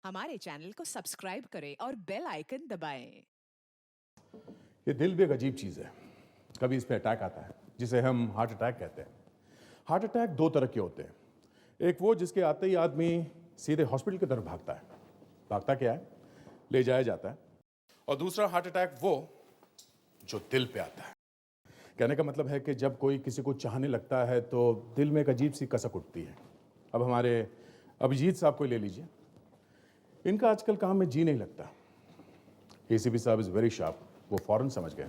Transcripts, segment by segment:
हमारे चैनल को सब्सक्राइब करें और बेल आइकन दबाएं। ये दिल भी एक अजीब चीज़ है। कभी इस पे अटैक आता है जिसे हम हार्ट अटैक कहते हैं। हार्ट अटैक दो तरह के होते हैं। एक वो जिसके आते ही आदमी सीधे हॉस्पिटल की तरफ भागता है। भागता क्या है? ले जाया जाता है। और दूसरा हार्ट अटैक वो जो दिल पे आता है। कहने का मतलब है कि जब कोई किसी को चाहने लगता है तो दिल में एक अजीब सी कसक उठती है। अब हमारे अभिजीत साहब को ले लीजिए। इनका आजकल काम में जी नहीं लगता। एसीपी साहब इज़ वेरी शार्प। वो फौरन समझ गए।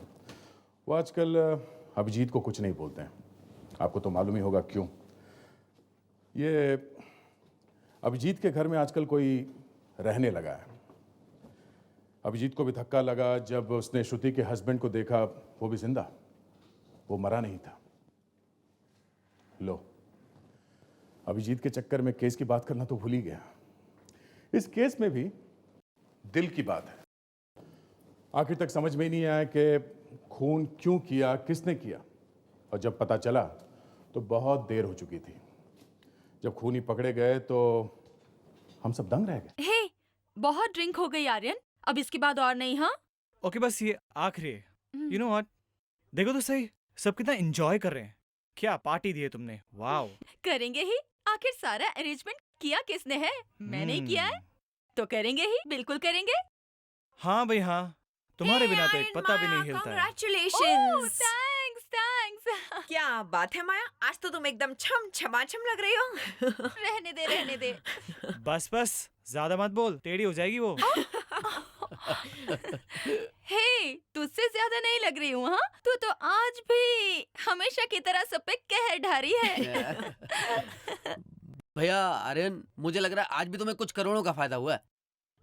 वो आजकल अभिजीत को कुछ नहीं बोलते हैं। आपको तो मालूम ही होगा क्यों। ये अभिजीत के घर में आजकल कोई रहने लगा है। अभिजीत को भी धक्का लगा जब उसने श्रुति के हस्बैंड को देखा, वो भी जिंदा, वो मरा नहीं था। लो, अभिजीत के चक्कर में केस की बात करना तो भूल ही गया। इस केस में भी दिल की बात है। आखिर तक समझ में ही नहीं आया कि खून क्यों किया, किसने किया। और जब पता चला तो बहुत देर हो चुकी थी। जब खूनी पकड़े गए तो हम सब दंग रह गए। हे, बहुत ड्रिंक हो गई आर्यन। अब इसके बाद और नहीं। हाँ ओके, बस ये आखिरी है। यू नो व्हाट, देखो तो सही, सब कितना एंजॉय कर रहे हैं। क्या पार्टी दी है तुमने, वाओ। करेंगे ही। आखिर सारा अरेंजमेंट किया किसने है? मैंने ही किया है, तो करेंगे ही, बिल्कुल करेंगे। हाँ भाई हाँ, तुम्हारे बिना तो एक पत्ता भी नहीं हिलता है। Congratulations! Thanks thanks. क्या बात है माया, आज तो तुम एकदम छम छमाछम लग रही हो। रहने दे रहने दे। बस बस, ज्यादा मत बोल, टेढ़ी हो जाएगी वो। हे, तुझसे ज्यादा नहीं लग रही हूँ। हाँ, तू तो आज भी हमेशा की तरह सब पे कहर ढारी है। भैया आर्यन, मुझे लग रहा है आज भी तुम्हें कुछ करोड़ों का फायदा हुआ है।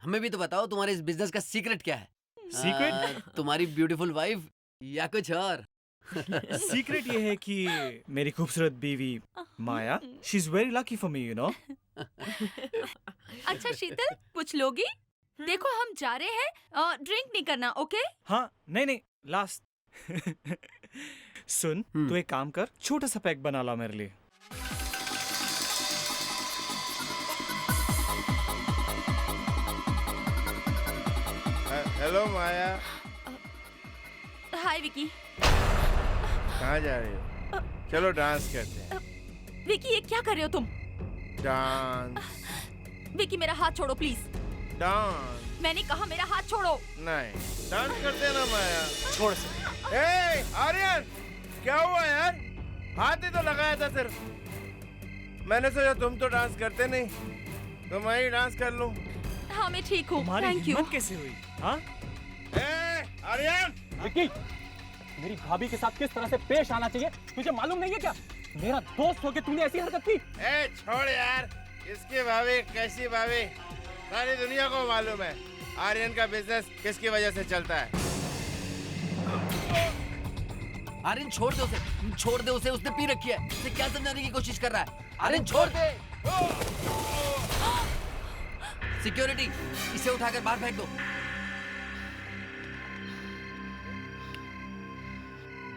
हमें भी तो बताओ, तुम्हारे इस बिजनेस का सीक्रेट क्या है? सीक्रेट? तुम्हारी ब्यूटीफुल वाइफ या कुछ और? सीक्रेट ये है कि मेरी खूबसूरत बीवी Maya, she is very lucky for me, you know. अच्छा शीतल, कुछ लोगी? देखो हम जा रहे हैं, ड्रिंक नहीं करना, ओके? हाँ, नहीं नहीं, लास्ट। सुन, तू एक काम कर, छोटा सा पैक बना ला मेरे लिए। हेलो माया, हाय विकी। कहाँ जा रही हो? चलो डांस करते हैं। विकी, ये क्या कर रहे हो तुम? डांस विकी, मेरा हाथ छोड़ो प्लीज। डांस मैंने कहा मेरा हाथ छोड़ो। नहीं, डांस करते हैं ना माया। छोड़ से। ए आर्यन, क्या हुआ यार? हाथ ही तो लगाया था सिर्फ। मैंने सोचा तुम तो डांस करते नहीं, तो मैं ही डांस कर लूं। हाँ मैं ठीक हूँ, तुम्हारी थैंक यू। हिम्मत कैसे हुई? हाँ, आर्यन, विक्की, मेरी भाभी के साथ किस तरह से पेश आना चाहिए तुझे मालूम नहीं है क्या? मेरा दोस्त होके तूने ऐसी हरकत की। छोड़ यार, इसकी भाभी कैसी भाभी सारी दुनिया को मालूम है। आर्यन का बिजनेस किसकी वजह से चलता है। आर्यन छोड़ दे उसे, छोड़ दे उसे, उसने पी रखी है। उसे क्या समझाने की कोशिश कर रहा है? आर्यन छोड़ दे। सिक्योरिटी, इसे उठाकर बाहर फेंक दो।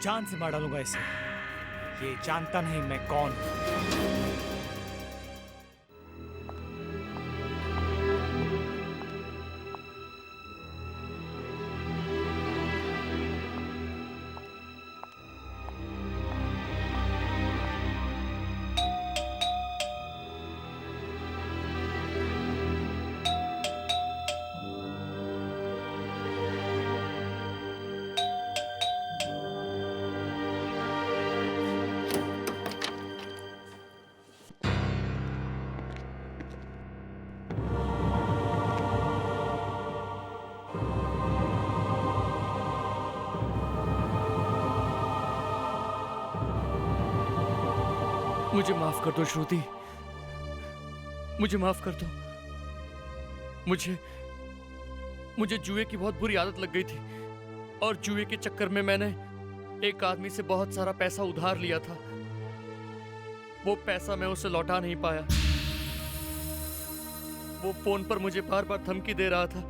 जान से मार डालूंगा इसे। ये जानता नहीं मैं कौन हूं। मुझे माफ कर दो श्रुति, मुझे माफ कर दो। मुझे जुए की बहुत बुरी आदत लग गई थी और जुए के चक्कर में मैंने एक आदमी से बहुत सारा पैसा उधार लिया था। वो पैसा मैं उसे लौटा नहीं पाया। वो फोन पर मुझे बार बार धमकी दे रहा था,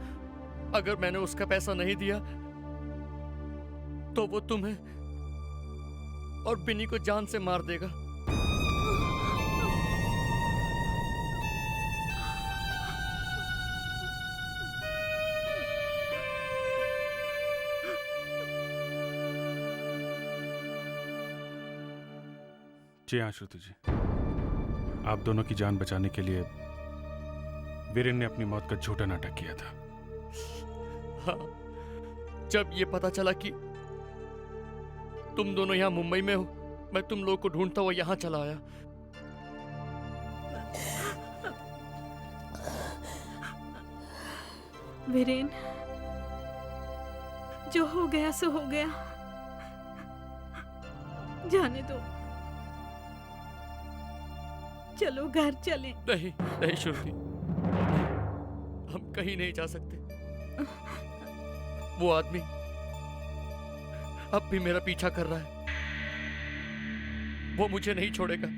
अगर मैंने उसका पैसा नहीं दिया तो वो तुम्हें और बिनी को जान से मार देगा। जी हाँ श्रुति जी, आप दोनों की जान बचाने के लिए वीरेन ने अपनी मौत का झूठा नाटक किया था। हाँ, जब ये पता चला कि तुम दोनों यहाँ मुंबई में हो, मैं तुम लोगों को ढूंढता हुआ यहाँ चला आया। वीरेन, जो हो गया सो हो गया, जाने दो, चलो घर चलें। नहीं नहीं श्रुति, हम कहीं नहीं जा सकते। वो आदमी अब भी मेरा पीछा कर रहा है, वो मुझे नहीं छोड़ेगा।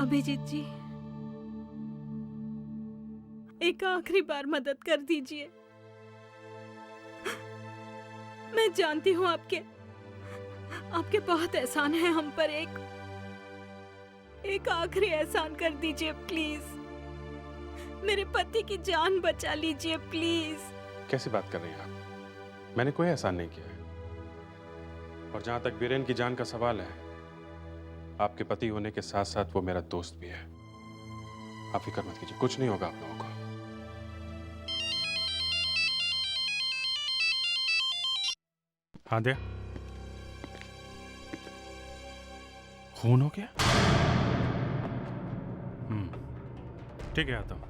अभिजीत जी, एक आखिरी बार मदद कर दीजिए। मैं जानती हूँ आपके बहुत एहसान है हम पर। एक आखिरी एहसान कर दीजिए प्लीज। मेरे पति की जान बचा लीजिए प्लीज। कैसी बात कर रही हैं आप? मैंने कोई एहसान नहीं किया है। और जहां तक वीरेन की जान का सवाल है, आपके पति होने के साथ साथ वो मेरा दोस्त भी है। आप फिक्र मत कीजिए, कुछ नहीं होगा आप लोगों को। हाँ दे, खून हो गया? ठीक है, आता हूं।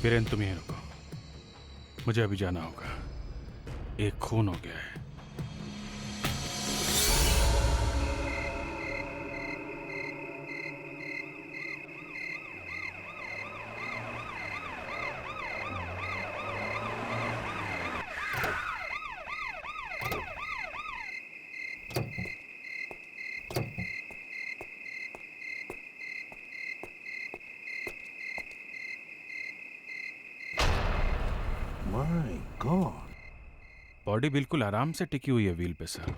वीरेन तुम यहीं रुको, मुझे अभी जाना होगा। एक खून हो गया है। माय गॉड, बॉडी बिल्कुल आराम से टिकी हुई है व्हील पे सर।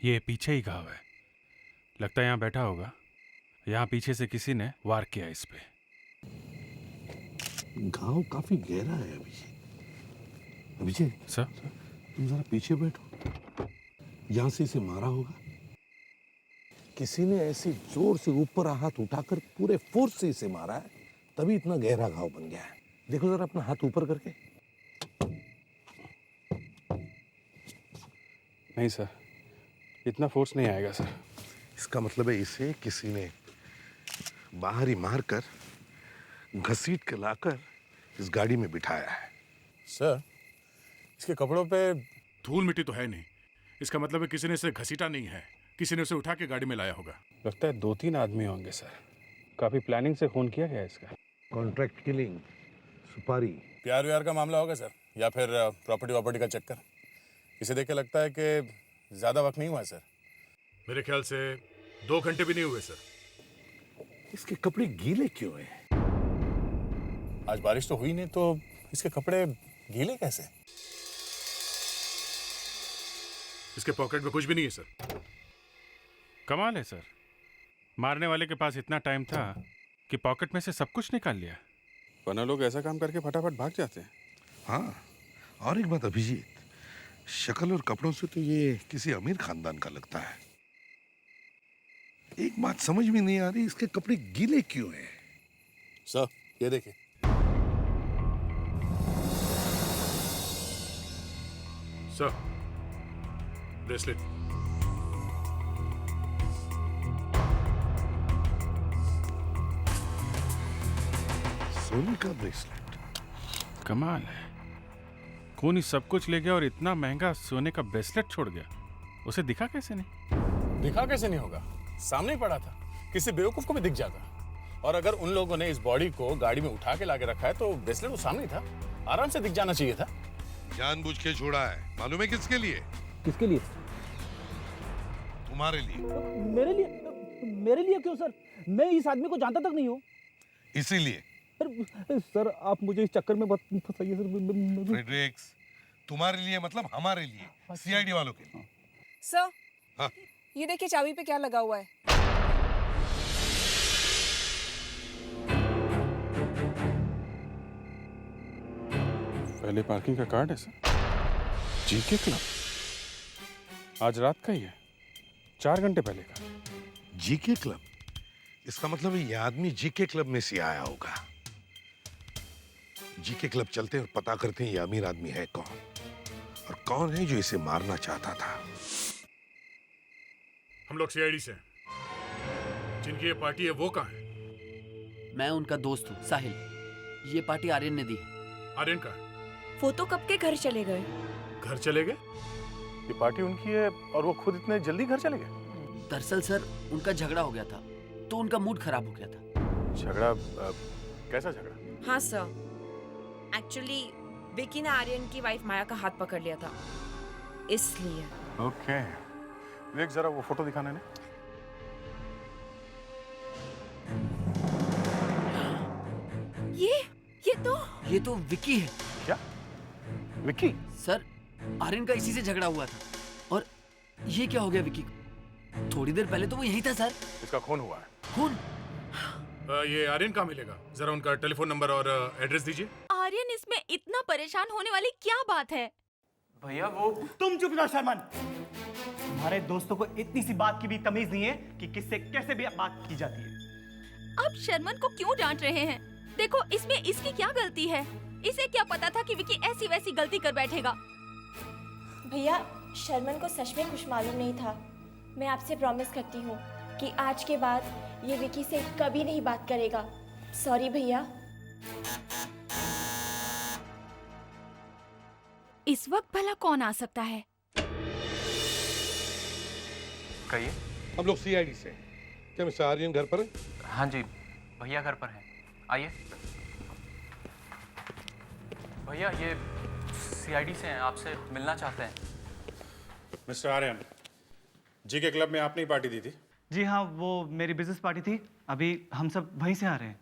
ये पीछे ही घाव है, लगता है यहाँ बैठा होगा। यहाँ पीछे से किसी ने वार किया इस पे। घाव काफी गहरा है अभिजीत। अभिजीत सर, तुम जरा पीछे बैठो। यहाँ से इसे मारा होगा, किसी ने ऐसे जोर से ऊपर हाथ उठाकर पूरे फोर्स से इसे मारा है, तभी इतना गहरा घाव बन गया है। देखो जरा अपना हाथ ऊपर करके। नहीं सर, इतना फोर्स नहीं आएगा सर। इसका मतलब है इसे किसी ने बाहर ही मारकर घसीट के लाकर इस गाड़ी में बिठाया है। सर, इसके कपड़ों पे धूल मिट्टी तो है नहीं, इसका मतलब है किसी ने इसे घसीटा नहीं है, किसी ने उसे उठा के गाड़ी में लाया होगा। लगता है 2-3 आदमी होंगे सर। काफी प्लानिंग से खून किया गया इसका। कॉन्ट्रैक्ट किलिंग, सुपारी, प्यार व्यार का मामला होगा सर, या फिर प्रॉपर्टी का चक्कर। इसे देख के लगता है कि ज्यादा वक्त नहीं हुआ है सर। मेरे ख्याल से 2 घंटे भी नहीं हुए सर। इसके कपड़े गीले क्यों हैं? आज बारिश तो हुई नहीं, तो इसके कपड़े गीले कैसे? इसके पॉकेट में कुछ भी नहीं है सर। कमाल है सर, मारने वाले के पास इतना टाइम था कि पॉकेट में से सब कुछ निकाल लिया। वरना लोग ऐसा काम करके फटाफट भाग जाते हैं। हाँ, और एक बात अभिजीत, शक्ल और कपड़ों से तो ये किसी अमीर खानदान का लगता है। एक बात समझ में नहीं आ रही, इसके कपड़े गीले क्यों हैं? सर, ये देखिए। Sir, bracelet. सोने का ब्रेसलेट। कमाल है, खून ही सब कुछ ले गया और इतना महंगा सोने का ब्रेसलेट छोड़ गया। उसे दिखा कैसे नहीं? दिखा कैसे नहीं होगा, सामने ही पड़ा था, किसी बेवकूफ को भी दिख जाता। और अगर उन लोगों ने इस बॉडी को गाड़ी में उठा के लाके रखा है तो ब्रेसलेट वो सामने ही था, आराम से दिख जाना चाहिए था। जानबूझ के छोड़ा है, मालूम है किसके लिए? किसके लिए? तुम्हारे लिए। मेरे लिए क्यों सर? मैं इस आदमी को जानता तक नहीं हूँ। इसीलिए। सर आप मुझे इस चक्कर में मत फंसाइए सर। फ्रेडरिक्स, तुम्हारे लिए मतलब हमारे लिए, सीआईडी वालों के लिए। सर, हाँ? ये देखिए चाबी पे क्या लगा हुआ है। पहले पार्किंग का कार्ड है सर। जीके क्लब आज रात का ही है, 4 घंटे पहले का। GK club? इसका मतलब ये आदमी जीके क्लब में से आया होगा। जीके क्लब चलते और पता करते हैं ये अमीर आदमी है कौन और कौन है जो इसे मारना चाहता था। हम लोग सीआईडी से हैं। जिनकी ये पार्टी है वो कहाँ है? मैं उनका दोस्त हूँ साहिल। ये पार्टी आर्यन ने दी है। आर्यन का? वो तो कब के घर चले गए। घर चले गए? ये पार्टी उनकी है और वो खुद इतने जल्दी घर चले गए? दरअसल सर उनका झगड़ा हो गया था तो उनका मूड खराब हो गया था। झगड़ा? कैसा झगड़ा? हाँ सर, एक्चुअली विकी ने आर्यन की वाइफ माया का हाथ पकड़ लिया था, इसलिए। ओके, देख जरा वो फोटो दिखाने ने। ये तो विकी है। क्या? विकी? सर आर्यन का इसी से झगड़ा हुआ था और ये क्या हो गया विकी को? थोड़ी देर पहले तो वो यहीं था सर। इसका खून हुआ है। खून? ये आर्यन कहाँ मिलेगा? जरा उनका टेलीफोन नंबर और एड्रेस दीजिए। आर्यन इसमें इतना परेशान होने वाली क्या बात है? भैया वो तुम चुप रहो शर्मन। तुम्हारे दोस्तों को इतनी सी बात की भी तमीज नहीं है कि किससे कैसे भी बात की जाती है। आप शर्मन को क्यों डांट रहे हैं? देखो इसमें इसकी क्या गलती है? इसे क्या पता था कि विकी ऐसी वैसी गलती कर बैठेगा? भैया शर्मन को सच में कुछ मालूम नहीं था। मैं आपसे प्रॉमिस करती हूँ कि आज के बाद ये विकी से कभी नहीं बात करेगा। सॉरी भैया। इस वक्त भला कौन आ सकता है? कहिए। हम लोग सीआईडी से। क्या मिस्टर आर्यन घर पर है? हाँ जी भैया घर पर हैं। आइए। भैया ये सीआईडी से हैं, आपसे मिलना चाहते हैं। मिस्टर आर्यन, जीके क्लब में आपने ही पार्टी दी थी? जी हाँ, वो मेरी बिजनेस पार्टी थी। अभी हम सब वहीं से आ रहे हैं।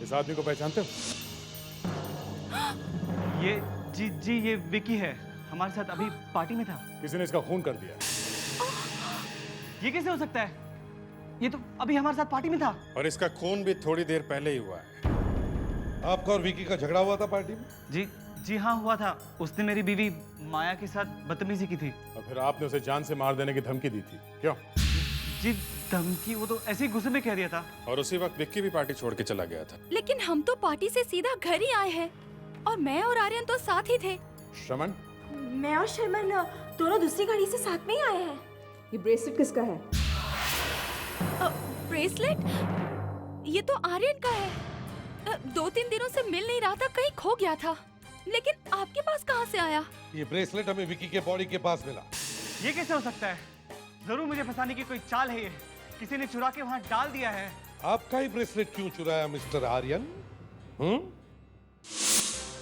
इस आदमी को पहचानते हो? ये जी ये विकी है, हमारे साथ अभी पार्टी में था। किसी ने इसका खून कर दिया। ये कैसे हो सकता है? ये तो अभी हमारे साथ पार्टी में था। और इसका खून भी थोड़ी देर पहले ही हुआ है। आपका और विकी का झगड़ा हुआ था पार्टी में? जी हाँ हुआ था। उसने मेरी बीवी माया के साथ बदतमीजी की थी। और फिर आपने उसे जान से मार देने की धमकी दी थी, क्यों? जी धमकी? वो तो ऐसे ही गुस्से में कह दिया था। और उसी वक्त विक्की भी पार्टी छोड़ के चला गया था। लेकिन हम तो पार्टी से सीधा घर ही आए हैं और मैं और आर्यन तो साथ ही थे। श्रमण? मैं और शर्मन दोनों दूसरी गाड़ी से साथ में ही आए हैं। ये ब्रेसलेट किसका है? ब्रेसलेट? ये तो आर्यन का है। 2-3 दिनों से मिल नहीं रहा था, कहीं खो गया था। लेकिन आपके पास कहाँ से आया? ये ब्रेसलेट हमें विकी के बॉडी के पास मिला। ये कैसे हो सकता है? जरूर मुझे फंसाने की कोई चाल है। ये किसी ने चुरा के वहाँ डाल दिया है। आपका ही ब्रेसलेट क्यों चुराया मिस्टर आर्यन?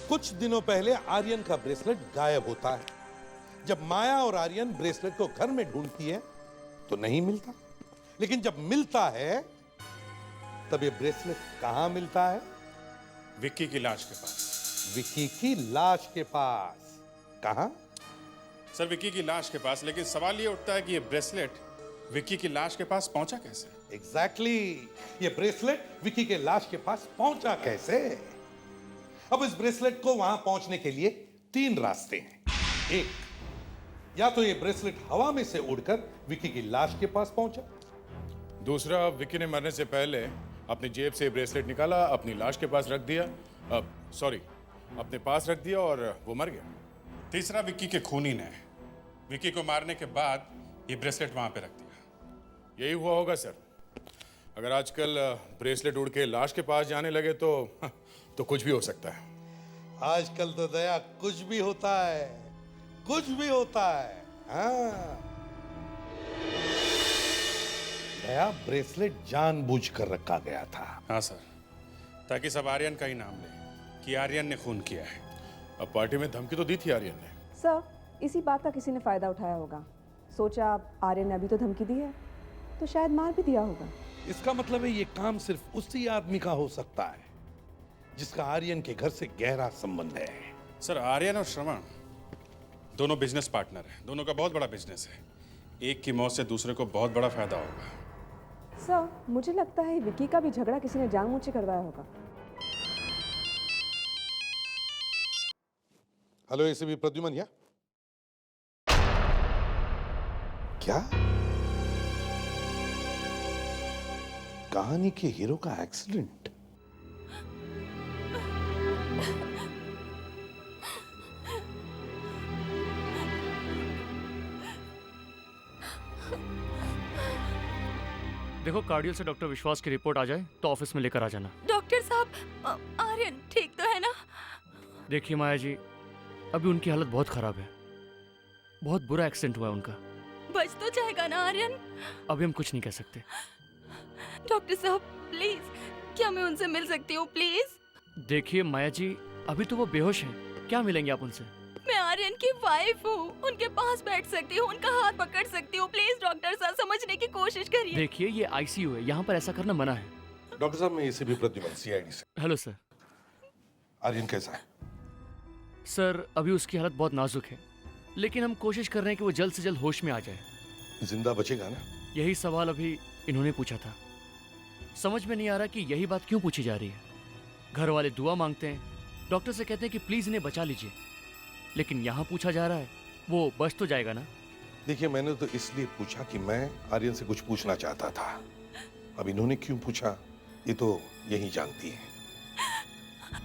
कुछ दिनों पहले आर्यन का ब्रेसलेट गायब होता है। जब माया और आर्यन ब्रेसलेट को घर में ढूंढती है तो नहीं मिलता, लेकिन जब मिलता है तब ये ब्रेसलेट कहां मिलता है? विक्की की लाश के पास। विक्की की लाश के पास? कहां? सर विक्की की लाश के पास, लेकिन सवाल ये उठता है कि ये ब्रेसलेट विक्की की लाश के पास पहुंचा कैसे? एग्जैक्टली ये ब्रेसलेट विक्की के लाश के पास पहुंचा कैसे? अब इस ब्रेसलेट को वहां पहुंचने के लिए 3 रास्ते हैं। एक, या तो ये ब्रेसलेट हवा में से उड़कर विक्की की लाश के पास पहुंचा। दूसरा, विक्की ने मरने से पहले अपनी जेब से ब्रेसलेट निकाला, अपनी लाश के पास रख दिया, अपने पास रख दिया और वो मर गया। तीसरा, विक्की के खूनी ने विक्की को मारने के बाद ये ब्रेसलेट वहां पे रख दिया। यही हुआ होगा सर। अगर आजकल ब्रेसलेट उड़ के लाश के पास जाने लगे तो कुछ भी हो सकता है। आजकल तो दया कुछ भी होता है, कुछ भी होता है। हाँ, दया ब्रेसलेट जानबूझकर रखा गया था। हाँ सर, ताकि सब आर्यन का ही नाम ले कि आर्यन ने खून किया है। अब पार्टी में धमकी तो दी थी आर्यन ने। सर, इसी बात का किसी ने फायदा उठाया होगा। सोचा आर्यन ने अभी तो धमकी दी है तो शायद मार भी दिया होगा। इसका मतलब है ये काम सिर्फ उसी आदमी का हो सकता है जिसका आर्यन के घर से गहरा संबंध है। सर आर्यन और श्रवण दोनों बिजनेस पार्टनर हैं। दोनों का बहुत बड़ा बिजनेस है। एक की मौत से दूसरे को बहुत बड़ा फायदा होगा। सर, मुझे लगता है विक्की का भी झगड़ा किसी ने जानबूझ के करवाया होगा। हेलो एसीपी प्रद्युमन या क्या कहानी के हीरो का एक्सीडेंट? देखो कार्डियल से डॉक्टर विश्वास की रिपोर्ट आ जाए तो ऑफिस में लेकर आ जाना। डॉक्टर साहब, आर्यन ठीक तो है ना? देखिए माया जी, अभी उनकी हालत बहुत खराब है। बहुत बुरा एक्सीडेंट हुआ है उनका। बच तो जाएगा ना आर्यन? अभी हम कुछ नहीं कह सकते। डॉक्टर साहब प्लीज, क्या मैं उनसे मिल सकती हूँ प्लीज? देखिए माया जी, अभी तो वो बेहोश हैं। क्या मिलेंगे आप उनसे? मैं आर्यन की वाइफ हूँ, उनके पास बैठ सकती हूँ, उनका हाथ पकड़ सकती हूँ। प्लीज डॉक्टर साहब समझने की कोशिश करिए। देखिए ये आईसीयू है, यहाँ पर ऐसा करना मना है। डॉक्टर साहब, मैं एसीपी प्रद्युमन, सीआईडी से। Hello sir. आर्यन कैसा है? सर अभी उसकी हालत बहुत नाजुक है, लेकिन हम कोशिश कर रहे हैं कि वो जल्द से जल्द होश में आ जाए। जिंदा बचेगा ना? यही सवाल अभी इन्होंने पूछा था। समझ में नहीं आ रहा कि यही बात क्यों पूछी जा रही है। घर वाले दुआ मांगते हैं, डॉक्टर से कहते हैं कि प्लीज इन्हें बचा लीजिए, लेकिन यहाँ पूछा जा रहा है वो बच तो जाएगा ना? देखिए, मैंने तो इसलिए पूछा कि मैं आर्यन से कुछ पूछना चाहता था। अब इन्होंने क्यों पूछा ये तो यही जानती है।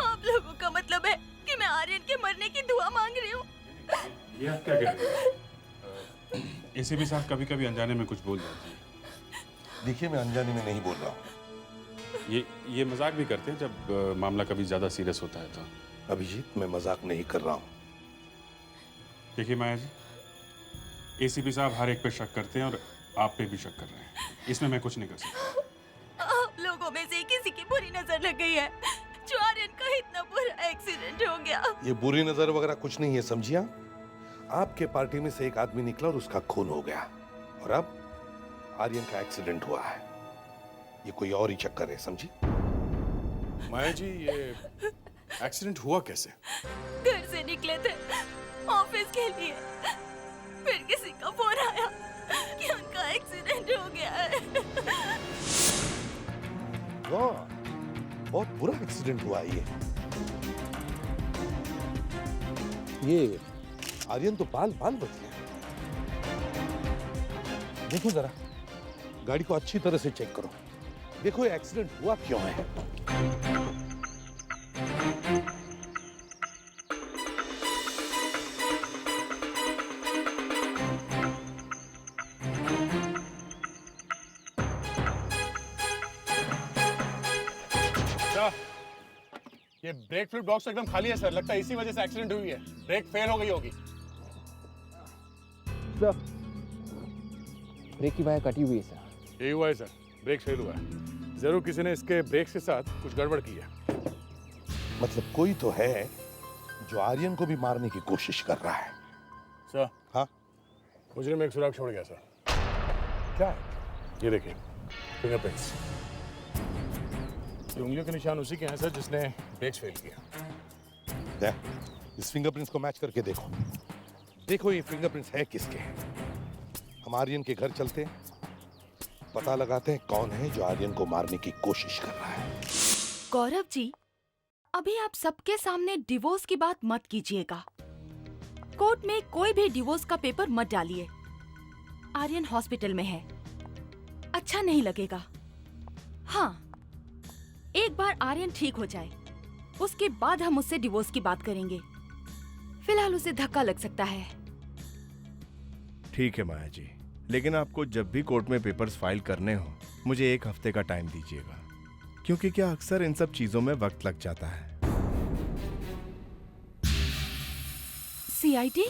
आप लोगों का मतलब है कि मैं आर्यन के मरने की दुआ मांग रही हूँ? ये आप क्या कह रहे हैं? एसीपी साहब कभी कभी अनजाने में कुछ बोल जाती है। देखिए, मैं अनजाने में नहीं बोल रहा हूँ। ये मजाक भी करते हैं जब मामला कभी ज्यादा सीरियस होता है तो। अभिजीत, मैं मजाक नहीं कर रहा हूँ। देखिए माया जी, एसीपी साहब हर एक पे शक करते हैं और आप पे भी शक कर रहे हैं। इसमें मैं कुछ नहीं कर सकता। आप लोगों में से किसी की बुरी नजर लग गई है जो आर्यन का इतना बुरा एक्सीडेंट हो गया। ये बुरी नजर वगैरह कुछ नहीं है, समझिए। आपके पार्टी में से एक आदमी निकला और उसका खून हो गया, और अब आर्यन का एक्सीडेंट हुआ है। ये कोई और ही चक्कर है, समझी? माया जी, ये एक्सीडेंट हुआ कैसे? घर से निकले थे ऑफिस के लिए, फिर किसी का फोन आया कि उनका एक्सीडेंट हो गया है। वाह, बहुत बुरा एक्सीडेंट हुआ है ये आर्यन तो बाल बाल बच गया। देखो जरा, गाड़ी को अच्छी तरह से चेक करो। देखो ये एक्सीडेंट हुआ क्यों है। ये ब्रेक फ्लूइड बॉक्स एकदम खाली है सर। लगता है इसी वजह से एक्सीडेंट हुई है। ब्रेक फेल हो गई होगी। सर, ब्रेक की वायर कटी हुई है सर। यही हुआ है सर, ब्रेक फेल हुआ है। जरूर किसी ने इसके ब्रेक्स के साथ कुछ गड़बड़ की है। मतलब कोई तो है जो आर्यन को भी मारने की कोशिश कर रहा है। सर, हाँ, मुझे में एक सुराग छोड़ गया सर। क्या है? ये देखिए, फिंगरप्रिंट्स। ये उंगलियों के निशान उसी के हैं सर जिसने ब्रेक्स फेल किया। इस फिंगरप्रिंट्स को मैच करके देखो। देखो ये फिंगरप्रिंट्स है किसके। हम आर्यन के घर चलते हैं, पता लगाते हैं कौन है जो आर्यन को मारने की कोशिश कर रहा है। गौरव जी, अभी आप सबके सामने डिवोर्स की बात मत कीजिएगा। कोर्ट में कोई भी डिवोर्स का पेपर मत डालिए। आर्यन हॉस्पिटल में है, अच्छा नहीं लगेगा। हाँ, एक बार आर्यन ठीक हो जाए, उसके बाद हम उससे डिवोर्स की बात करेंगे। फिलहाल उसे धक्का लग सकता है। ठीक है माया जी, लेकिन आपको जब भी कोर्ट में पेपर्स फाइल करने हो, मुझे 1 हफ्ते का टाइम दीजिएगा, क्योंकि क्या अक्सर इन सब चीजों में वक्त लग जाता है। सीआईडी?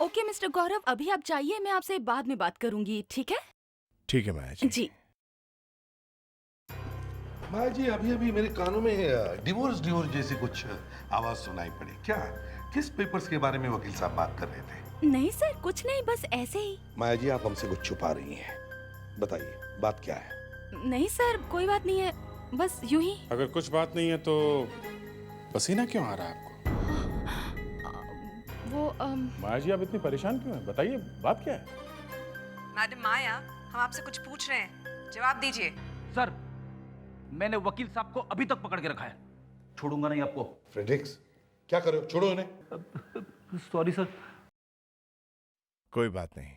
ओके मिस्टर गौरव, अभी आप जाइए, मैं आपसे बाद में बात करूंगी, ठीक है? ठीक है माया जी। जी। माया जी, अभी अभी मेरे कानों में डिवोर्स जैसी कुछ आवाज सुनाई पड़ी। क्या, किस पेपर्स के बारे में वकील साहब बात कर रहे थे? नहीं सर, कुछ नहीं, बस ऐसे ही। माया जी, आप हमसे कुछ छुपा रही हैं। बताइए, बात क्या है? नहीं सर, कोई बात नहीं है, बस यूं ही। अगर कुछ बात नहीं है तो पसीना क्यों आ रहा है आपको? वो माया जी, आप इतनी परेशान क्यों हैं? बताइए, बात क्या है? मैडम माया, हम आपसे कुछ पूछ रहे हैं, जवाब दीजिए। सर, मैंने वकील साहब को अभी तक पकड़ के रखा है, छोड़ूंगा नहीं आपको। फ्रेडरिक्स, क्या कर रहे हो? छोड़ो इन्हें। Sorry sir. कोई बात नहीं,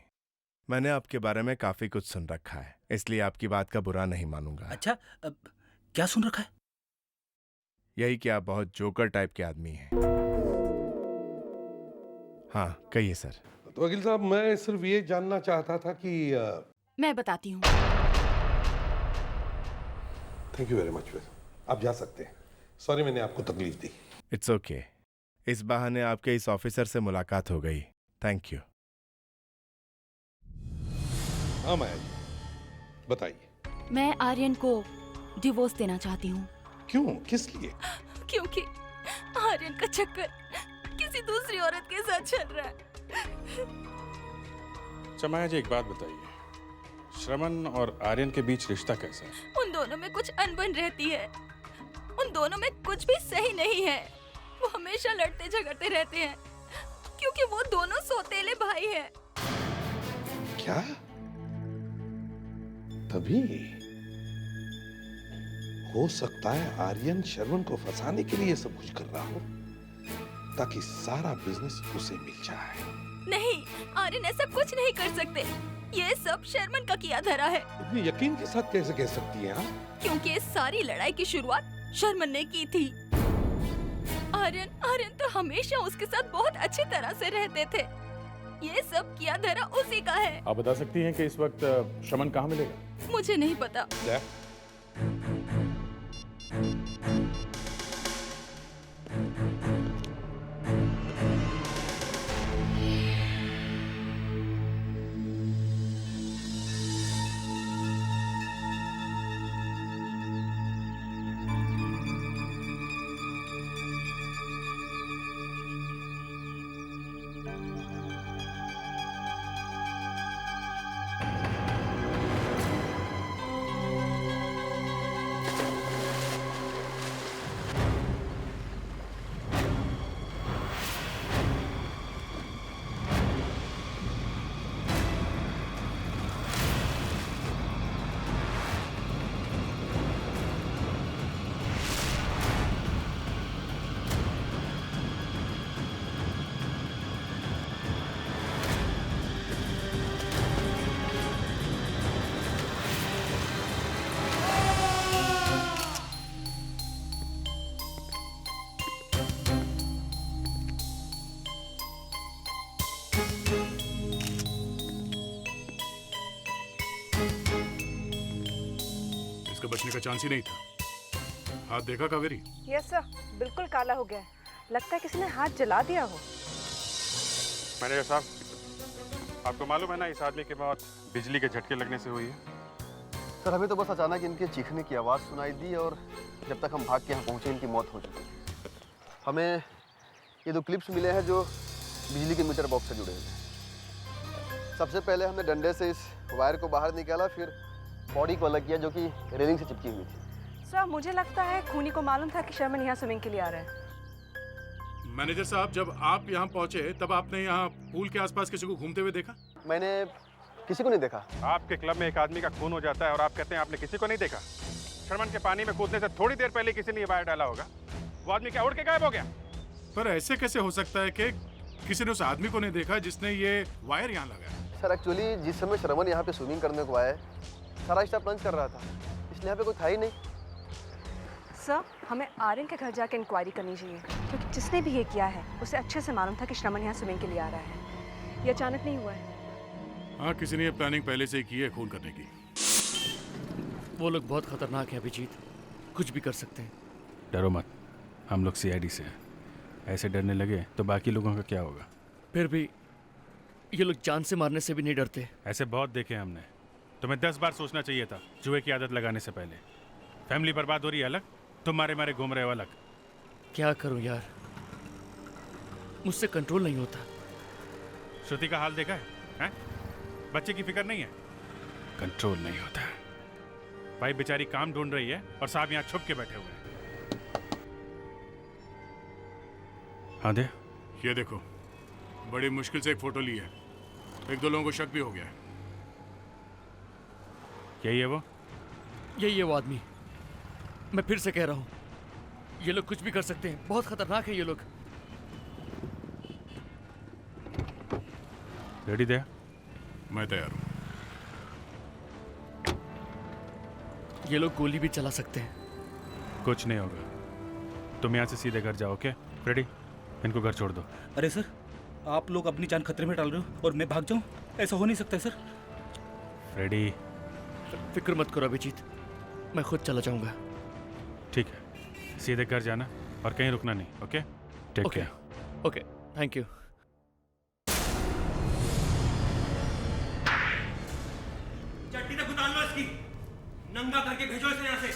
मैंने आपके बारे में काफी कुछ सुन रखा है, इसलिए आपकी बात का बुरा नहीं मानूंगा। अच्छा, क्या सुन रखा है? यही कि आप बहुत जोकर टाइप के आदमी हैं। हाँ कहिए सर। तो वकील साहब, मैं सिर्फ ये जानना चाहता था कि मैं बताती हूँ। Thank you very much. आप जा सकते हैं। सॉरी मैंने आपको तकलीफ दी। It's okay. इस बहाने आपके इस ऑफिसर से मुलाकात हो गई। Thank you. हाँ माया जी, बताइए। मैं आर्यन को डिवोर्स देना चाहती हूँ। क्यों? किस लिए? क्योंकि आर्यन का चक्कर किसी दूसरी औरत के साथ चल रहा है। अच्छा माया जी, एक बात बताइए, श्रवण और आर्यन के बीच रिश्ता कैसा है? उन दोनों में कुछ अनबन रहती है। उन दोनों में कुछ भी सही नहीं है। वो हमेशा लड़ते झगड़ते रहते हैं क्योंकि वो दोनों सौतेले भाई हैं। क्या? तभी हो सकता है आर्यन श्रवण को फंसाने के लिए सब कुछ कर रहा हो, ताकि सारा बिजनेस उसे मिल जाए। नहीं, आर्यन ऐसा कुछ नहीं कर सकते। ये सब शर्मन का किया धरा है। इतने यकीन के साथ कैसे कह सकती हैं आप? क्योंकि इस सारी लड़ाई की शुरुआत शर्मन ने की थी। आर्यन तो हमेशा उसके साथ बहुत अच्छी तरह से रहते थे। ये सब किया धरा उसी का है। आप बता सकती हैं कि इस वक्त शमन कहाँ मिलेगा? मुझे नहीं पता। बचने का चांस ही नहीं था। हाथ देखा कावेरी? यस सर, बिल्कुल काला हो गया है। लगता है किसी ने हाथ जला दिया हो। मैनेजर साहब, आपको मालूम है ना इस आदमी की मौत बिजली के झटके लगने से हुई है? सर, हमें तो बस अचानक इनके चीखने की आवाज़ सुनाई दी और जब तक हम भाग के यहाँ पहुँचे इनकी मौत हो चुकी। हमें ये 2 क्लिप्स मिले हैं जो बिजली के मीटर बॉक्स से जुड़े हैं। सबसे पहले हमने डंडे से इस वायर को बाहर निकाला, फिर बॉडी को अलग किया जो कि रेलिंग से चिपकी हुई थी। सर, मुझे लगता है खूनी को मालूम था कि शर्मन यहाँ स्विमिंग के लिए आ रहा है। मैनेजर साहब, जब आप यहाँ पहुँचे तब आपने यहाँ पूल के आसपास किसी को घूमते हुए देखा? मैंने किसी को नहीं देखा। आपके क्लब में एक आदमी का खून हो जाता है और आप कहते हैं आपने किसी को नहीं देखा? शर्मन के पानी में कूदने से थोड़ी देर पहले किसी ने ये वायर डाला होगा। वो आदमी क्या उड़ के गायब हो गया? पर ऐसे कैसे हो सकता है कि किसी ने उस आदमी को नहीं देखा जिसने ये वायर यहाँ लगाया? सर, एक्चुअली जिस समय श्रवण यहाँ पे स्विमिंग करने को आया, सारा स्टाफ लंच कर रहा था, इसलिए यहाँ पे कोई था ही नहीं। सर, हमें आर्यन के घर जाकर इंक्वायरी करनी चाहिए, क्योंकि जिसने भी ये किया है उसे अच्छे से मालूम था कि श्रवण यहाँ स्विमिंग के लिए आ रहा है। ये अचानक नहीं हुआ है। हाँ, किसी ने ये प्लानिंग पहले से ही की है खून करने की। वो लोग बहुत खतरनाक है अभिजीत, कुछ भी कर सकते हैं। डरो मत, हम लोग CID से हैं। ऐसे डरने लगे तो बाकी लोगों का क्या होगा? फिर भी ये लोग जान से मारने से भी नहीं डरते। ऐसे बहुत देखे हमने। तुम्हें 10 बार सोचना चाहिए था जुए की आदत लगाने से पहले। फैमिली बर्बाद हो रही है अलग, तुम मारे मारे घूम रहे हो अलग। क्या करूं यार, मुझसे कंट्रोल नहीं होता। श्रुति का हाल देखा है? बच्चे की फिक्र नहीं है, कंट्रोल नहीं होता। भाई बेचारी काम ढूंढ रही है और साहब यहाँ छुप के बैठे हुए हैं। हाँ दे। ये देखो, बड़ी मुश्किल से एक फोटो ली है। 1-2 लोगों को शक भी हो गया है। यही है वो? यही है वो आदमी। मैं फिर से कह रहा हूँ, ये लोग कुछ भी कर सकते हैं, बहुत खतरनाक है ये लोग। रेडी दे? मैं तैयार हूँ। ये लोग गोली भी चला सकते हैं। कुछ नहीं होगा, तुम यहाँ से सीधे घर जाओ। ओके फ्रेडी, इनको घर छोड़ दो। अरे सर, आप लोग अपनी जान खतरे में डाल रहे हो और मैं भाग जाऊं? ऐसा हो नहीं सकता सर। फ्रेडी, फिक्र मत करो अभिजीत, मैं खुद चला जाऊंगा। ठीक है, सीधे घर जाना और कहीं रुकना नहीं। Okay, take care. Okay, thank you. चट्टी तक उतार लो इसकी, नंगा करके भेजो इसे यहाँ से।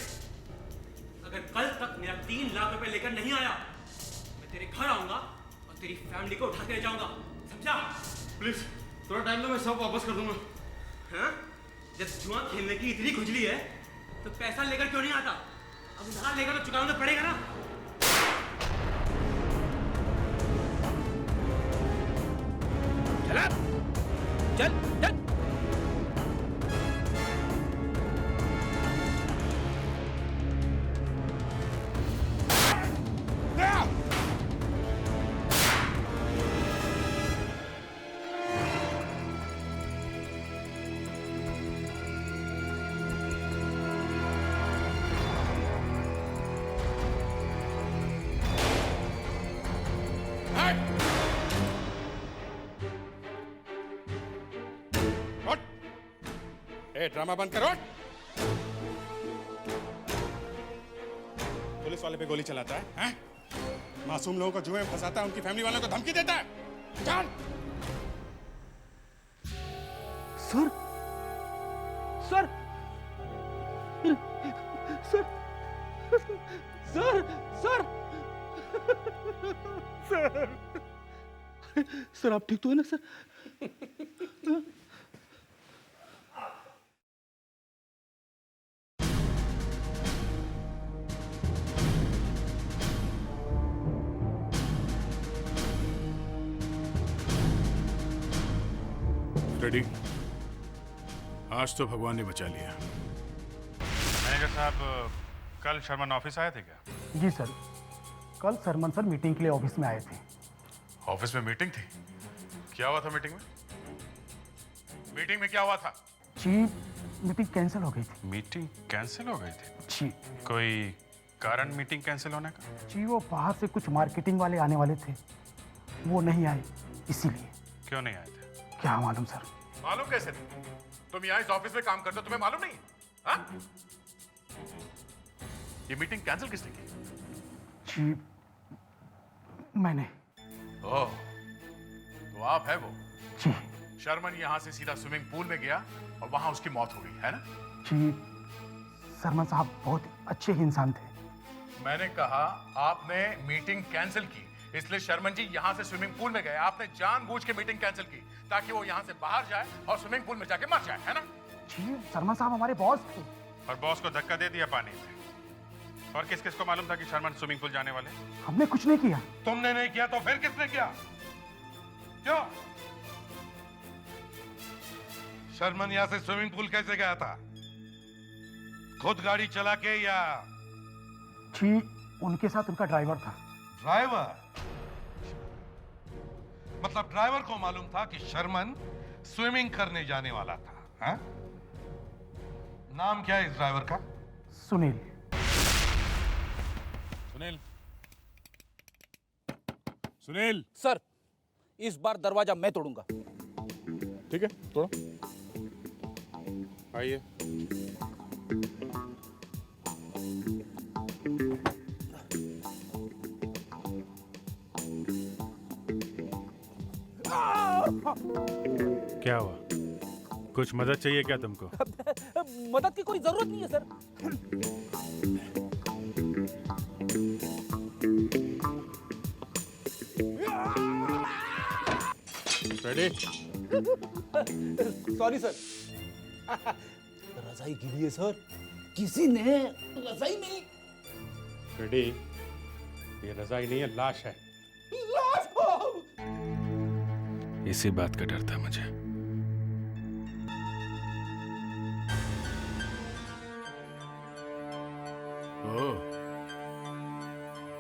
अगर कल तक मेरा 3 लाख रुपए लेकर नहीं आया, मैं तेरे घर आऊंगा और तेरी फैमिली को उठा के ले जाऊंगा, समझा? प्लीज थोड़ा टाइम दो, मैं सब वापस कर दूंगा। हाँ? जब जुआ खेलने की इतनी खुजली है तो पैसा लेकर क्यों नहीं आता? अब उधार लेकर तो चुकाना पड़ेगा ना। चल चल चल। ड्रामा बंद करो। पुलिस वाले पे गोली चलाता है, मासूम लोगों को जुए में फंसाता है, उनकी फैमिली वालों को धमकी देता है। चल। Sir, sir, sir, sir, sir, sir, sir, आप ठीक तो है ना सर? रेडी? आज तो भगवान ने बचा लिया। मैनेजर साहब, कल शर्मन ऑफिस आए थे क्या? जी सर, कल शर्मन सर मीटिंग के लिए ऑफिस में आए थे। ऑफिस में मीटिंग थी? क्या हुआ था मीटिंग में? मीटिंग में क्या हुआ था? जी, मीटिंग कैंसिल हो गई थी। मीटिंग कैंसिल हो गई थी? जी। कोई कारण मीटिंग कैंसिल होने का? जी, वो बाहर से कुछ मार्केटिंग वाले आने वाले थे, वो नहीं आए, इसीलिए। क्यों नहीं आए थे? क्या मालूम सर। मालूम कैसे? तुम यहाँ इस ऑफिस में काम करते हो, तुम्हें मालूम नहीं? हाँ? ये मीटिंग कैंसिल किसने की? जी, मैंने। ओह, तो आप है वो? जी। शर्मन यहाँ से सीधा स्विमिंग पूल में गया और वहां उसकी मौत हो गई, है ना? जी, शर्मन साहब बहुत अच्छे इंसान थे। मैंने कहा आपने मीटिंग कैंसिल की, इसलिए शर्मन जी यहाँ से स्विमिंग पूल में गए। आपने जानबूझ के मीटिंग कैंसिल की ताकि वो यहाँ से बाहर जाए और स्विमिंग पूल में जाके मर जाए, है ना? जी, शर्मन साहब हमारे बॉस थे। और बॉस को धक्का दे दिया पानी में। और किस किस को मालूम था कि शर्मन स्विमिंग पूल जाने वाले? हमने कुछ नहीं किया। तुमने नहीं किया तो फिर किसने किया? क्यों? शर्मन यहाँ से स्विमिंग पूल कैसे गया था? खुद गाड़ी चला के या? जी, उनके साथ उनका ड्राइवर था। ड्राइवर? मतलब ड्राइवर को मालूम था कि शर्मन स्विमिंग करने जाने वाला था, हाँ? नाम क्या है इस ड्राइवर का? सुनील। सुनील, सुनील। सर, इस बार दरवाजा मैं तोड़ूंगा। ठीक है, तोड़ो। आइए। क्या हुआ? कुछ मदद चाहिए क्या तुमको? मदद की कोई जरूरत नहीं है सर। रेडी? Sorry sir. रजाई गिरी है सर, किसी ने रजाई नहीं। रेडी? ये रजाई नहीं है, लाश है। लाश हो। इसी बात का डर था मुझे। ओह,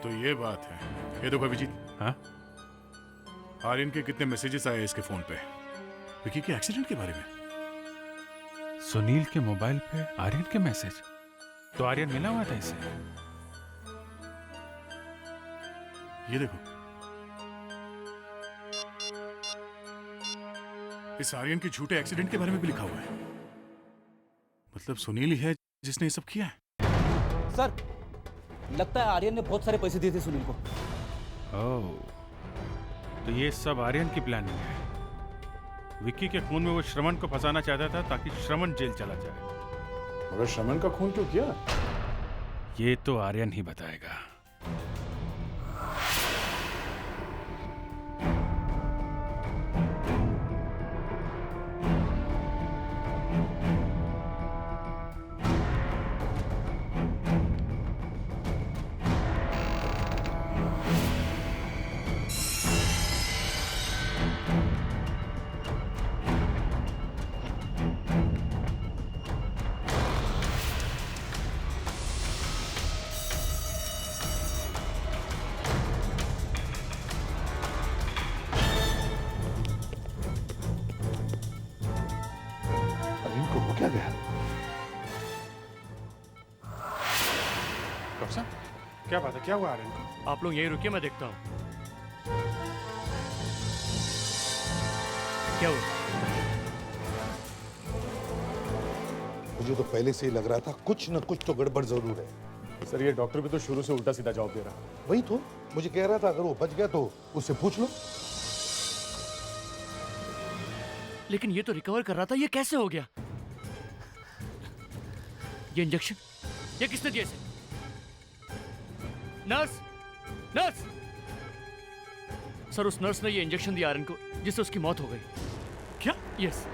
तो ये बात है। ये देखो अभिजीत। हाँ? आर्यन के कितने मैसेजेस आए इसके फोन पे। विकी के एक्सीडेंट के बारे में? सुनील के मोबाइल पे आर्यन के मैसेज? तो आर्यन मिला हुआ था इसे। ये देखो, इस आर्यन के झूठे एक्सीडेंट के बारे में भी लिखा हुआ है। मतलब सुनील ही है जिसने ये सब किया है। सर, लगता है आर्यन ने बहुत सारे पैसे दिए थे सुनील को। ओह, तो ये सब आर्यन की प्लानिंग है। विक्की के खून में वो श्रवण को फंसाना चाहता था ताकि श्रवण जेल चला जाए। मगर श्रवण का खून क्यों किया? ये तो आर्यन ही बताएगा। क्या गया? डॉक्टर साहब, क्या बात है? क्या हुआ आर्यन को? आप लोग यहीं रुकिए, मैं देखता हूँ। क्या हुआ? मुझे तो पहले से ही लग रहा था कुछ न कुछ तो गड़बड़ जरूर है। सर, ये डॉक्टर भी तो शुरू से उल्टा सीधा जवाब दे रहा। वही तो मुझे कह रहा था, अगर वो बच गया तो उससे पूछ लो। लेकिन ये तो रिकवर कर रहा था, ये कैसे हो गया? ये इंजेक्शन, ये किसने दिया इसे? Nurse, nurse! सर, उस नर्स ने ये इंजेक्शन दिया आर्यन को, जिससे उसकी मौत हो गई। क्या? यस।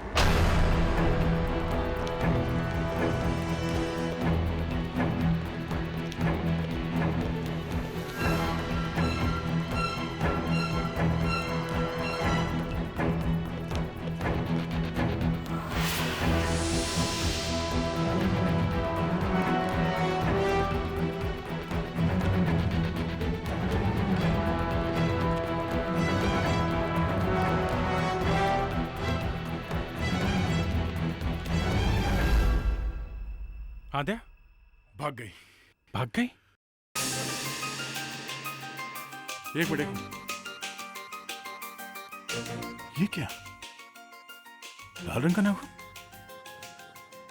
आद्या भाग गई। भाग गई? एक मिनट। ये क्या? लाल रंग का नाखून?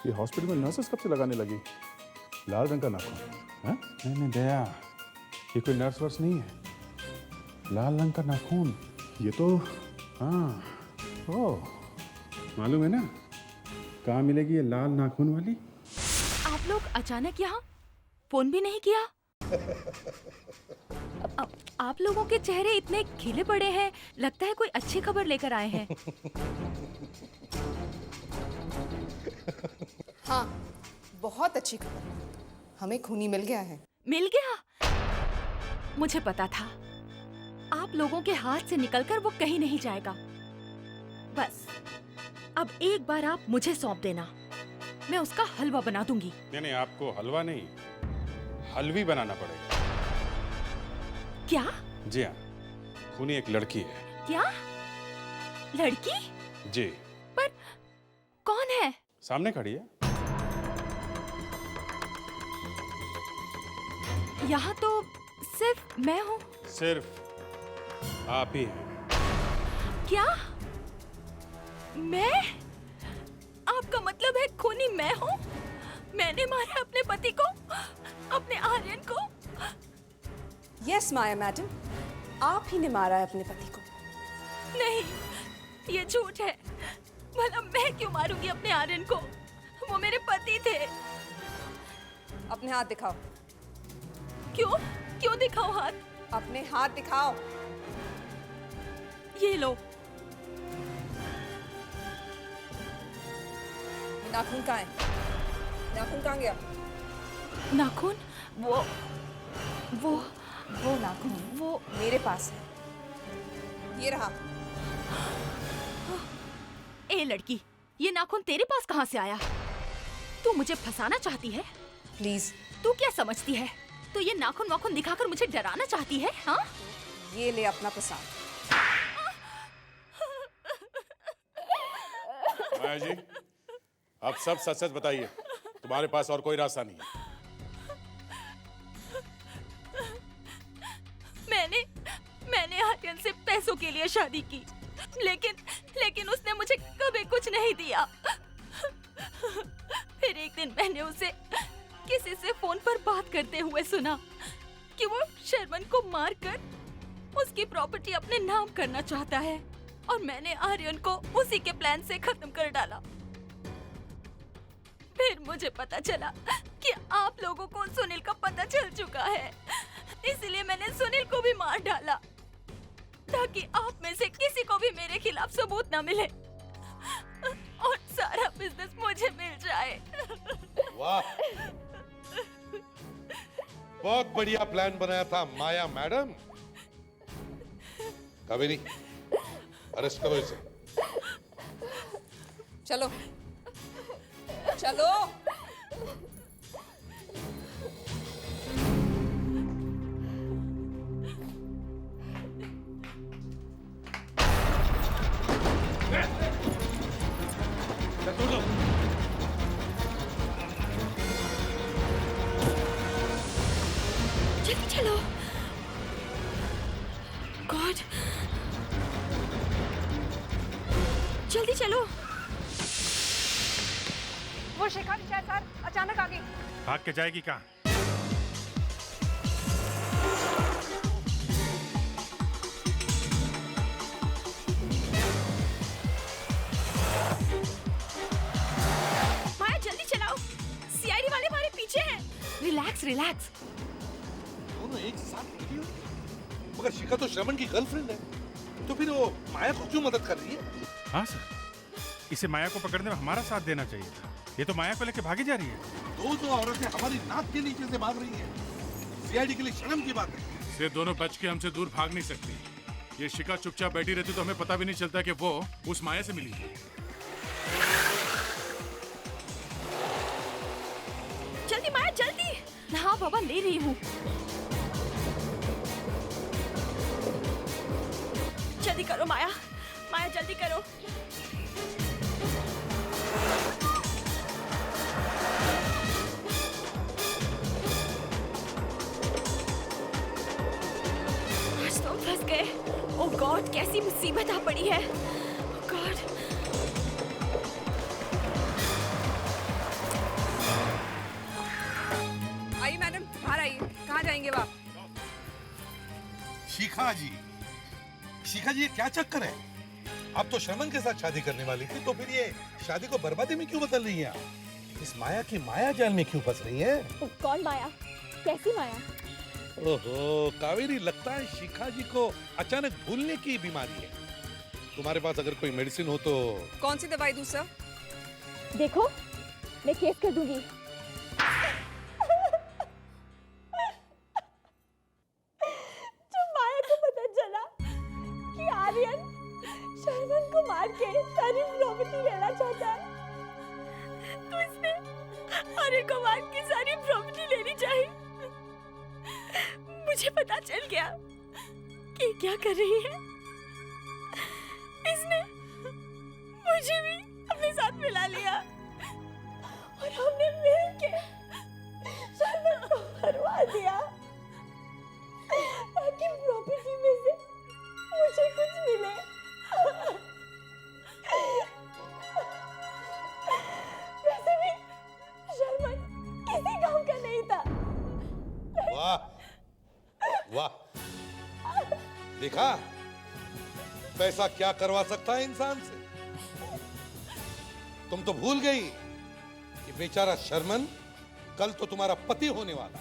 ये हॉस्पिटल में नर्सेस कब से लगाने लगी लाल रंग का नाखून? हाँ? नहीं दया, ये कोई नर्स वर्स नहीं है। लाल रंग का नाखून, ये तो हाँ, ओह, मालूम है ना कहाँ मिलेगी ये लाल नाखून वाली? आप लोग अचानक यहाँ फोन भी नहीं किया? आप लोगों के चेहरे इतने खिले पड़े हैं, लगता है कोई अच्छी खबर लेकर आए हैं। हाँ, बहुत अच्छी खबर, हमें खूनी मिल गया है। मिल गया? मुझे पता था आप लोगों के हाथ से निकलकर वो कहीं नहीं जाएगा। बस अब एक बार आप मुझे सौंप देना, मैं उसका हलवा बना दूंगी। नहीं, आपको हलवा नहीं, हलवी बनाना पड़ेगा। क्या? जी हाँ, खूनी एक लड़की है। क्या? लड़की? जी। पर कौन है? सामने खड़ी है। यहाँ तो सिर्फ मैं हूँ। सिर्फ आप ही हैं। क्या? मैं? आपका मतलब है खूनी मैं हूँ? मैंने मारा अपने पति को, अपने आर्यन को? यस माया मैडम, आप ही ने मारा है अपने पति को। नहीं, ये झूठ है। भला मैं क्यों मारूंगी अपने आर्यन को? वो मेरे पति थे। अपने हाथ दिखाओ। क्यों? क्यों दिखाओ हाथ? अपने हाथ दिखाओ। ये लो। नाखून कहाँ है? नाखून कहाँ गया? नाखून? वो नाखून वो मेरे पास है। ये रहा। ए लड़की, ये नाखून तेरे पास कहाँ से आया? तू मुझे फंसाना चाहती है? प्लीज। तू क्या समझती है? तू ये नाखून वाखून दिखाकर मुझे डराना चाहती है? हाँ? ये ले अपना प्रसाद। माया जी, अब सब सच सच बताइए, तुम्हारे पास और कोई रास्ता नहीं है। मैंने आर्यन से पैसों के लिए शादी की, लेकिन उसने मुझे कभी कुछ नहीं दिया। फिर एक दिन मैंने उसे किसी से फोन पर बात करते हुए सुना कि वो शर्मन को मारकर उसकी प्रॉपर्टी अपने नाम करना चाहता है, और मैंने आर्यन को उसी के प्लान से खत्म कर डाला। फिर मुझे पता चला कि आप लोगों को सुनील का पता चल चुका है, इसलिए मैंने सुनील को भी मार डाला ताकि आप में से किसी को भी मेरे खिलाफ सबूत न मिले और सारा बिजनेस मुझे मिल जाए। वाह, बहुत बढ़िया प्लान बनाया था माया मैडम। कावेरी, अरेस्ट करो इसे। चलो चलो। जल्दी चलो। गॉड, जल्दी चलो। वो शिखा सर अचानक आ गई। भाग के जाएगी कहाँ? माया जल्दी चलाओ, सीआईडी वाले हमारे पीछे हैं। Relax relax. दोनों एक साथ निकली हो? मगर शिखा तो श्रवण की गर्लफ्रेंड है, तो फिर वो माया को क्यों मदद कर रही है? हाँ सर, इसे माया को पकड़ने में हमारा साथ देना चाहिए था। ये तो माया को लेके भागी जा रही है। दो औरतें हमारी नाक के नीचे से भाग रही हैं। सीआईडी के लिए शर्म की बात है। ये दोनों बच के हमसे दूर भाग नहीं सकती। ये शिखा चुपचाप बैठी रहती तो हमें पता भी नहीं चलता कि वो उस माया से मिली। जल्दी माया जल्दी। हाँ बाबा, ले रही हूँ। जल्दी करो माया, माया जल्दी करो। आज तो फंस गए। ओह गॉड, कैसी मुसीबत आ पड़ी है। ओह गॉड। आइए मैडम, बाहर आइए। कहाँ जाएंगे वो आप? शिखा जी, शिखा जी, ये क्या चक्कर है? आप तो शर्मन के साथ शादी करने वाली थी, तो फिर ये शादी को बर्बादी में क्यों बदल रही हैं आप? इस माया की माया जाल में क्यों फंस रही हैं? कौन माया? कैसी माया? ओहो कावेरी, लगता है शिखा जी को अचानक भूलने की बीमारी है। तुम्हारे पास अगर कोई मेडिसिन हो तो। कौन सी दवाई दूं सर? देखो, मैं केस कर दूंगी। जब माया को पता चला कि आर्यन शर्मन को मार के सारी प्रॉपर्टी लेना चाहता है, तो इसने आर्यन को मार के सारी प्रॉपर्टी लेनी चाहिए। मुझे पता चल गया कि क्या कर रही है। इसने मुझे भी अपने साथ मिला लिया और हमने मिलके शर्मन को मरवा दिया ताकि प्रॉपर्टी में से मुझे कुछ मिले। वैसे भी शर्मन किसी काम का नहीं था। वाह वाह, देखा पैसा क्या करवा सकता है इंसान से। तुम तो भूल गई कि बेचारा शर्मन कल तो तुम्हारा पति होने वाला,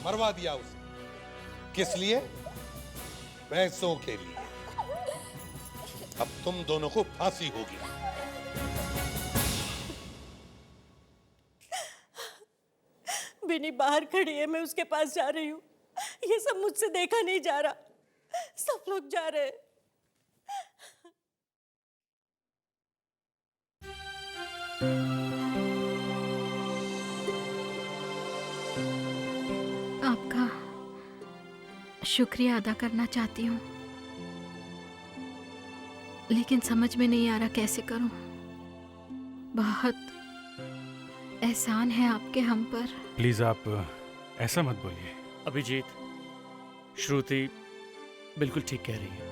मरवा दिया उसे। किस लिए? पैसों के लिए। अब तुम दोनों को फांसी होगी। बिनी बाहर खड़ी है, मैं उसके पास जा रही हूँ। ये सब मुझसे देखा नहीं जा रहा, सब लोग जा रहे हैं। आपका शुक्रिया अदा करना चाहती हूँ, लेकिन समझ में नहीं आ रहा कैसे करूँ। बहुत एहसान है आपके हम पर। प्लीज आप ऐसा मत बोलिए। अभिजीत, श्रुति बिल्कुल ठीक कह रही है।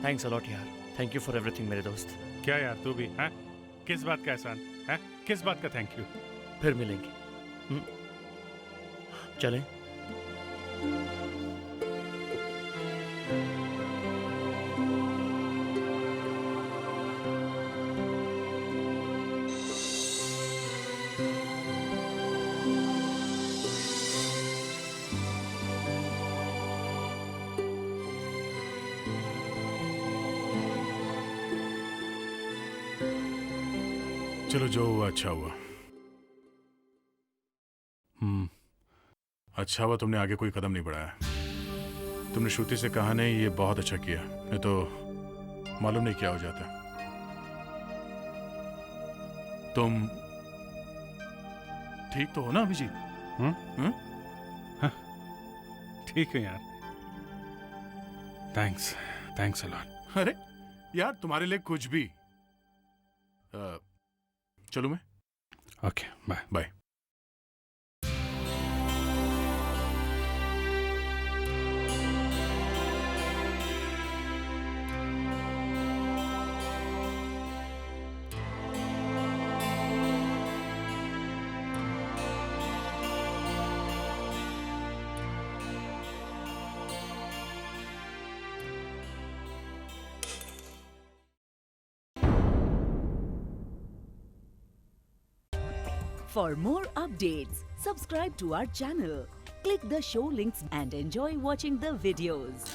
थैंक्स अलॉट यार, थैंक यू फॉर एवरीथिंग मेरे दोस्त। क्या यार तू भी हैं? किस बात का एहसान है? किस बात का थैंक यू? फिर मिलेंगे। चलें? चलो जो हुआ अच्छा हुआ। अच्छा हुआ तुमने आगे कोई कदम नहीं बढ़ाया। तुमने श्रुति से कहा नहीं, ये बहुत अच्छा किया, नहीं तो मालूम नहीं क्या हो जाता। तुम ठीक तो हो ना अभिजीत? ठीक है यार। Thanks, thanks a lot. अरे यार तुम्हारे लिए कुछ भी। चलो मैं। Okay bye bye. For more updates, subscribe to our channel, click the show links and enjoy watching the videos.